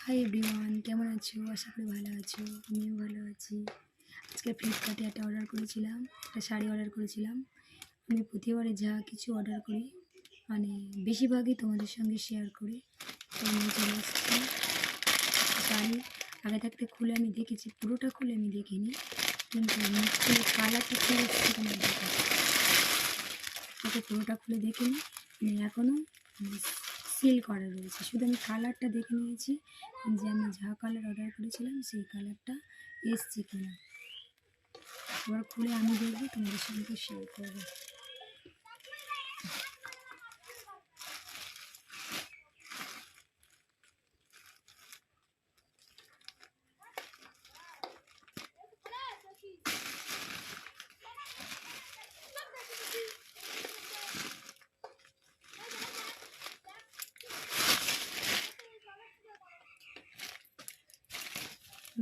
Hi everyone, কেমন আছো? আশা করি ভালো আছো। আমিও ভালো আছি। আজকে ফ্লিপকার্টে একটা অর্ডার করেছিলাম, একটা শাড়ি অর্ডার করেছিলাম। আমি প্রতিবারে যা কিছু অর্ডার করি মানে বেশিরভাগই তোমাদের সঙ্গে শেয়ার করি। তো আমি চলে এসেছি শাড়ি। আগে থাকতে খুলে আমি দেখেছি, পুরোটা খুলে আমি দেখিনি, কিন্তু খুলে কালারটা খুলে এসেছে তোমার দেখে। ওকে পুরোটা খুলে দেখিনি, এখনও সিল করা রয়েছে। শুধু আমি কালারটা দেখে নিয়েছি যে আমি যা কালার অর্ডার করেছিলাম সেই কালারটা এসছে কিনা। এবার খুলে আমি দেখবো, তোমাদের সঙ্গে শেয়ার করবো।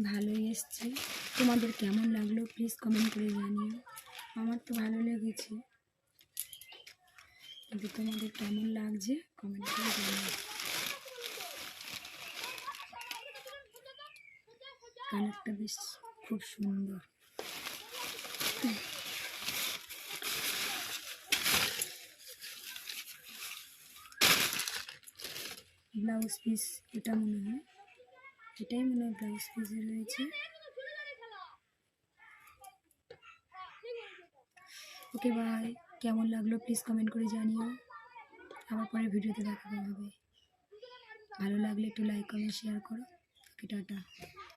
ভালোই এসছে। তোমাদের কেমন লাগলো প্লিজ কমেন্ট করে জানিও। আমার তো ভালো লেগেছে, কিন্তু তোমাদের কেমন লাগছে কমেন্ট করে জানিও। কালারটা বেশ খুব সুন্দর। ব্লাউজ পিস এটা মনে হয়, এটাই মনে হয় ব্লাউজ পিসে রয়েছে। ওকে বাই, কেমন লাগলো প্লিজ কমেন্ট করে জানিও। আবার পরে ভিডিওতে দেখা হবে। ভালো লাগলে একটু লাইক কমেন্ট শেয়ার করো। ওকে টাটা।